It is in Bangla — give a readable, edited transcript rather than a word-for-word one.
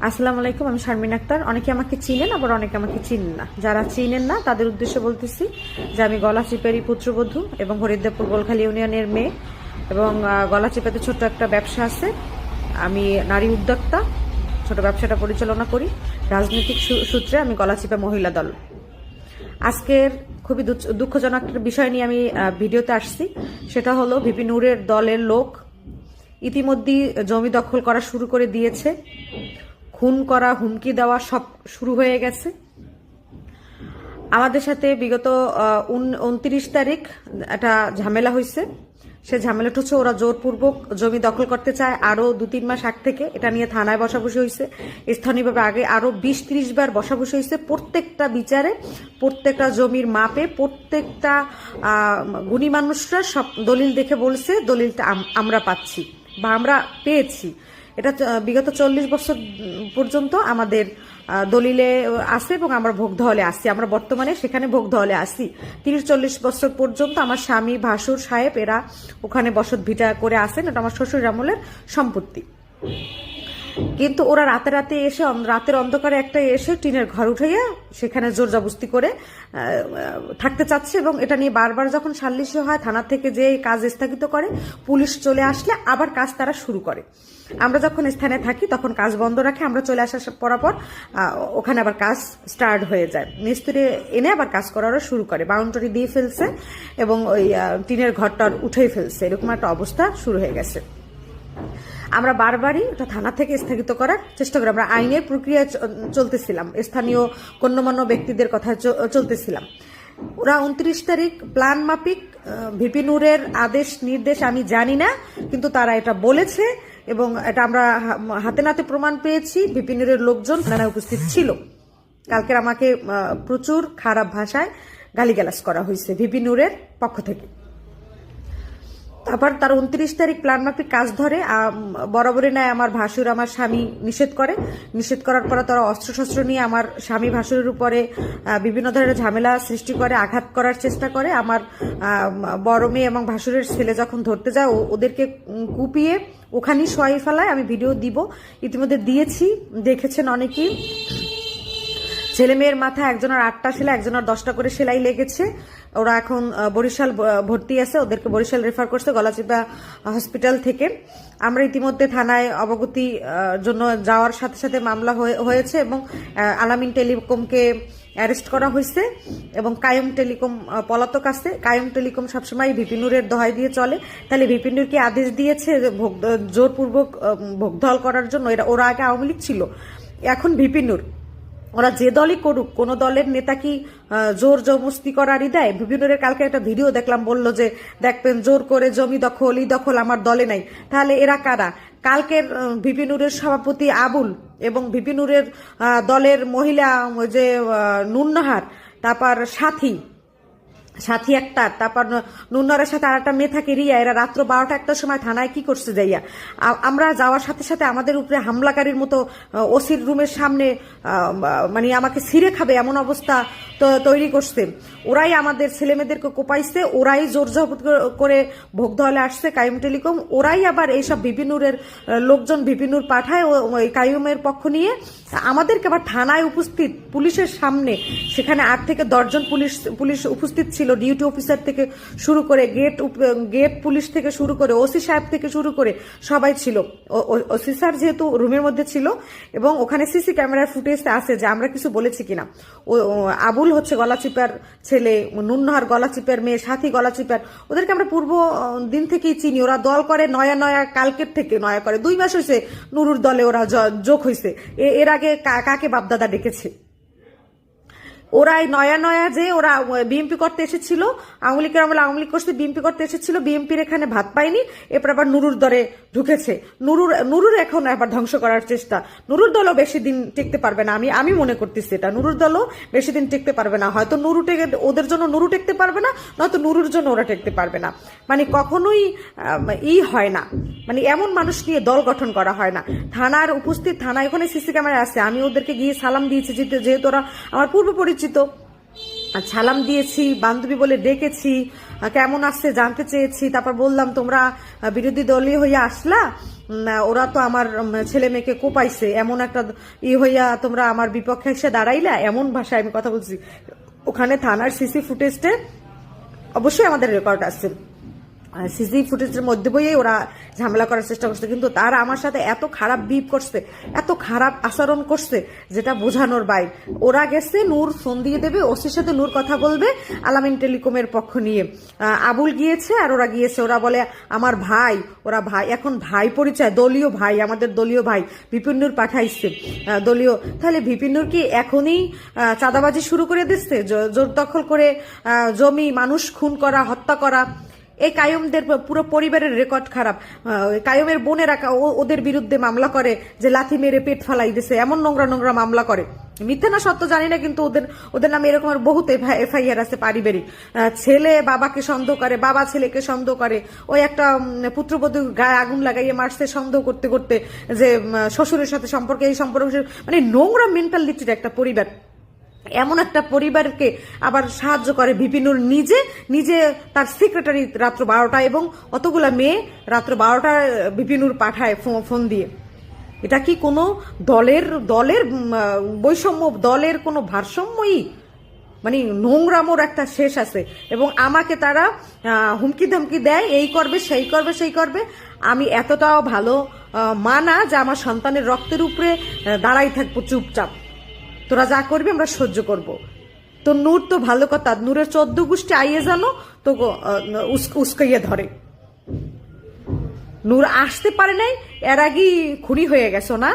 আসসালামু আলাইকুম, আমি শারমিন আক্তার। অনেকে আমাকে চিনেন, আবার অনেকে আমাকে চিনেন না। যারা চিনেন না তাদের উদ্দেশ্যে বলতেছি যে আমি গলাচিপারই পুত্রবধূ এবং হরিদেবপুর গোলখালী ইউনিয়নের মেয়ে, এবং গলাচিপাতে ছোট্ট একটা ব্যবসা আছে। আমি নারী উদ্যোক্তা, ছোট ব্যবসাটা পরিচালনা করি। রাজনৈতিক সূত্রে আমি গলাচিপা মহিলা দল। আজকের খুবই দুঃখজনক একটা বিষয় নিয়ে আমি ভিডিওতে আসছি। সেটা হলো ভিপি নূরের দলের লোক ইতিমধ্যেই জমি দখল করা শুরু করে দিয়েছে। খুন করা, হুমকি দেওয়া সব শুরু হয়ে গেছে। আমাদের সাথে বিগত 29 তারিখ একটা ঝামেলা হয়েছে। সে ঝামেলাটা হচ্ছে ওরা জোরপূর্বক জমি দখল করতে চায়। আরো 2-3 মাস আগ থেকে এটা নিয়ে থানায় বসাবসি হয়েছে। স্থানীয়ভাবে আগে আরো 20-30 বার বসাবসি হয়েছে। প্রত্যেকটা বিচারে, প্রত্যেকটা জমির মাপে, প্রত্যেকটা গুণী মানুষরা সব দলিল দেখে বলছে দলিলটা আমরা পাচ্ছি বা আমরা পেয়েছি। এটা বিগত 40 বছর পর্যন্ত আমাদের দলিলে আছে এবং আমরা ভোগ দহলে আসছি। আমরা বর্তমানে সেখানে ভোগ দহলে আসছি। 30-40 বছর পর্যন্ত আমার স্বামী, ভাসুর সাহেব এরা ওখানে বসত ভিটা করে আসেন। এটা আমার শ্বশুর আমলের সম্পত্তি। কিন্তু ওরা রাতে এসে, রাতের অন্ধকারে একটা এসে টিনের ঘর উঠাইয়া সেখানে জোর জবরদস্তি করে থাকতে চাচ্ছে। এবং এটা নিয়ে বারবার যখন সালিশি হয়, থানা থেকে যে কাজ স্থগিত করে, পুলিশ চলে আসলে আবার কাজ তারা শুরু করে। আমরা যখন স্থানে থাকি তখন কাজ বন্ধ রাখে, আমরা চলে আসার পরাপর ওখানে আবার কাজ স্টার্ট হয়ে যায়। মিস্ত্রি এনে আবার কাজ করারও শুরু করে, বাউন্ডারি দিয়ে ফেলছে এবং ওই টিনের ঘরটা উঠেই ফেলছে। এরকম একটা অবস্থা শুরু হয়ে গেছে। আমরা বারবারই ওটা থানা থেকে স্থগিত করার চেষ্টা করি। আমরা আইনের প্রক্রিয়া চলতেছিলাম, স্থানীয় গণ্যমান্য ব্যক্তিদের কথা চলতেছিলাম। ওরা 29 তারিখ প্ল্যান মাফিক ভিপি নূরের আদেশ নির্দেশ আমি জানি না, কিন্তু তারা এটা বলেছে এবং এটা আমরা হাতে নাতে প্রমাণ পেয়েছি। ভিপি নূরের লোকজন থানায় উপস্থিত ছিল। কালকের আমাকে প্রচুর খারাপ ভাষায় গালিগালাজ করা হয়েছে ভিপি নূরের পক্ষ থেকে। তারপর তার 29 তারিখ প্ল্যান মাফিক কাজ ধরে। বরাবরই নেয় আমার ভাসুর, আমার স্বামী নিষেধ করে। নিষেধ করার পরে তারা অস্ত্রশস্ত্র নিয়ে আমার স্বামী ভাসুরের উপরে বিভিন্ন ধরনের ঝামেলা সৃষ্টি করে, আঘাত করার চেষ্টা করে। আমার বড় মেয়ে এবং ভাসুরের ছেলে যখন ধরতে যায়, ওদেরকে কুপিয়ে ওখানেই শোয়াই ফেলায়। আমি ভিডিও দিব, ইতিমধ্যে দিয়েছি, দেখেছেন অনেকেই। ছেলে মেয়ের মাথায় একজনের 8টা সেলাই, একজনের 10টা করে সেলাই লেগেছে। ওরা এখন বরিশাল ভর্তি আছে, ওদেরকে বরিশাল রেফার করছে গলাচিপা হসপিটাল থেকে। আমরা ইতিমধ্যে থানায় অবগতি জন্য যাওয়ার সাথে সাথে মামলা হয়েছে এবং আলামিন টেলিকমকে অ্যারেস্ট করা হয়েছে এবং কায়ুম টেলিকম পলাতক আছে। কায়ুম টেলিকম সবসময় ভিপি নূরের দোহাই দিয়ে চলে। তাহলে ভিপি নূরকে আদেশ দিয়েছে জোরপূর্বক ভোগদল করার জন্য। ওরা আগে আওয়ামী লীগ ছিল, এখন ভিপি নূর। ওরা যে দলই করুক, কোন দলের নেতা কি জোর জবরদস্তি করারই দেয়? ভিপি নূরের কালকে একটা ভিডিও দেখলাম, বললো যে দেখবেন জোর করে জমি দখল, ই দখল আমার দলে নাই। তাহলে এরা কারা? কালকের ভিপি নূরের সভাপতি আবুল এবং ভিপি নূরের দলের মহিলা যে নুন্নাহার, তারপর সাথী একটা, তারপর নুন্নারের সাথে আর একটা মেয়ে থাকে রিয়া, এরা রাত্র 12টা-1টার সময় থানায় কি করছে যাইয়া। আমরা যাওয়ার সাথে সাথে আমাদের উপরে হামলাকারীর মতো ওসির রুমের সামনে মানে আমাকে ছিঁড়ে খাবে এমন অবস্থা তৈরি করছে। ওরাই আমাদের ছেলেমেয়েদেরকে কোপাইছে, ওরাই জোর জবত করে ভোগ দহলে আসছে কায়ুম টেলিকম। ওরাই আবার এইসব ভিপি নূরের লোকজন ভিপি নূর পাঠায় ওই কায়ুমের পক্ষ নিয়ে আমাদেরকে আবার থানায় উপস্থিত পুলিশের সামনে। সেখানে 8 থেকে 10 জন পুলিশ উপস্থিত ছিল, ডিউটি অফিসার থেকে শুরু করে গেট পুলিশ থেকে শুরু করে ওসি সাহেব থেকে শুরু করে সবাই ছিল। ওসি স্যার যেহেতু রুমের মধ্যে ছিল এবং ওখানে সিসি ক্যামেরার ফুটেজ আছে যে আমরা কিছু বলেছি কিনা। আবুল হচ্ছে গলাচিপার ছেলে, নুন্নাহার গলাচিপার মেয়ে, সাথী গলাচিপার। ওদেরকে আমরা পূর্ব দিন থেকেই চিনি। ওরা দল করে নয়া কালকের থেকে নয়া করে 2 মাস হয়েছে নুরুর দলে ওরা যোগ হয়েছে। এর আগে কাকে বাপদাদা ডেকেছে? ওরাই নয়া যে ওরা বিএমপি করতে এসেছিল, আওয়ামী লীগের আমলে আওয়ামী লীগ করতে বিএমপি করতে এসেছিল, বিএমপির এখানে ভাত পায়নি, এরপর আবার নুরুর দলে ঢুকেছে। নুরুর এখন আবার ধ্বংস করার চেষ্টা। নুরুর দলও বেশি দিন টিকতে পারবে না, আমি মনে করতেছি এটা। নুরুর দলও বেশি দিন টিকতে পারবে না। হয়তো ওদের জন্য নুরু টিকতে পারবে না, নয়তো নুরুর জন্য ওরা টিকতে পারবে না। মানে কখনোই হয় না, মানে এমন মানুষ নিয়ে দল গঠন করা হয় না। থানার উপস্থিত, থানা এখানে সিসি ক্যামেরা আছে। আমি ওদেরকে গিয়ে সালাম দিয়েছি, যেহেতু ওরা আমার পূর্ব পরিচিত, সালাম দিয়েছি, বান্ধবী বলে ডেকেছি, কেমন আসছে জানতে চেয়েছি। তারপর বললাম তোমরা বিরোধী দলীয় হয়ে আসলা, ওরা তো আমার ছেলে মেয়েকে কোপাইছে, এমন একটা হইয়া তোমরা আমার বিপক্ষে এসে দাঁড়াইলা, এমন ভাষায় আমি কথা বলছি। ওখানে থানার সিসি ফুটেজে অবশ্যই আমাদের রেকর্ড আছে, সিসি ফুটেজের মধ্যে বইয়ে ওরা ঝামেলা করার চেষ্টা করছে, কিন্তু তারা আমার সাথে এত খারাপ বিহেভ করছে, এত খারাপ আচরণ করছে যেটা বোঝানোর বাইরে। ওরা গেছে, নূর ফোন দিয়ে দেবে, ওসির সাথে নূর কথা বলবে আলামিন টেলিকমের পক্ষ নিয়ে, আবুল গিয়েছে আর ওরা গিয়েছে, ওরা বলে আমার ভাই, ওরা ভাই, এখন ভাই পরিচয়, দলীয় ভাই, আমাদের দলীয় ভাই বিপিন নূর পাঠাইছে দলীয়। তাহলে বিপিন নূর কি এখনই চাঁদাবাজি শুরু করে দিচ্ছে, জোর দখল করে জমি, মানুষ খুন করা, হত্যা করা? এই কায়ুমদের পুরো পরিবারের রেকর্ড খারাপ। কায়ুমের বোনেরা ওদের বিরুদ্ধে মামলা করে যে লাথি মেরে পেট ফালাই দিছে, এমন নোংরা নোংরা মামলা করে। মিথ্যে না সত্য জানি না, কিন্তু ওদের নামে এরকম বহুত এফআইআর আছে পারিবারিক। ছেলে বাবাকে সন্দেহ করে, বাবা ছেলেকে সন্দেহ করে, ওই একটা পুত্রবধূ গায়ে আগুন লাগাইয়ে মারছে সন্দেহ করতে করতে, যে শ্বশুরের সাথে সম্পর্কে, এই সম্পর্ক, মানে নোংরা মেন্টালিটির একটা পরিবার। এমন একটা পরিবারকে আবার সাহায্য করে বিপিনুর নিজে নিজে, তার সেক্রেটারি রাত্র 12টায়, এবং অতগুলা মেয়ে রাত্র 12টায় বিপিনুর পাঠায় ফোন দিয়ে। এটা কি কোনো দলের বৈষম্য, দলের কোনো ভারসাম্যই? মানে নোংরামোর একটা শেষ আছে। এবং আমাকে তারা হুমকি ধমকি দেয়, এই করবে, সেই করবে, সেই করবে। আমি এতটাও ভালো মা না যে আমার সন্তানের রক্তের উপরে দাঁড়াই থাকবো চুপচাপ, তোরা যা করবি আমরা সহ্য করব। তো নূর তো ভালো কথা, নূরের 14 গোষ্ঠী আইয়ে জানো তো উস্কাইয়ে ধরে। নূর আসতে পারে নাই, এর আগেই খুনি হয়ে গেছো না?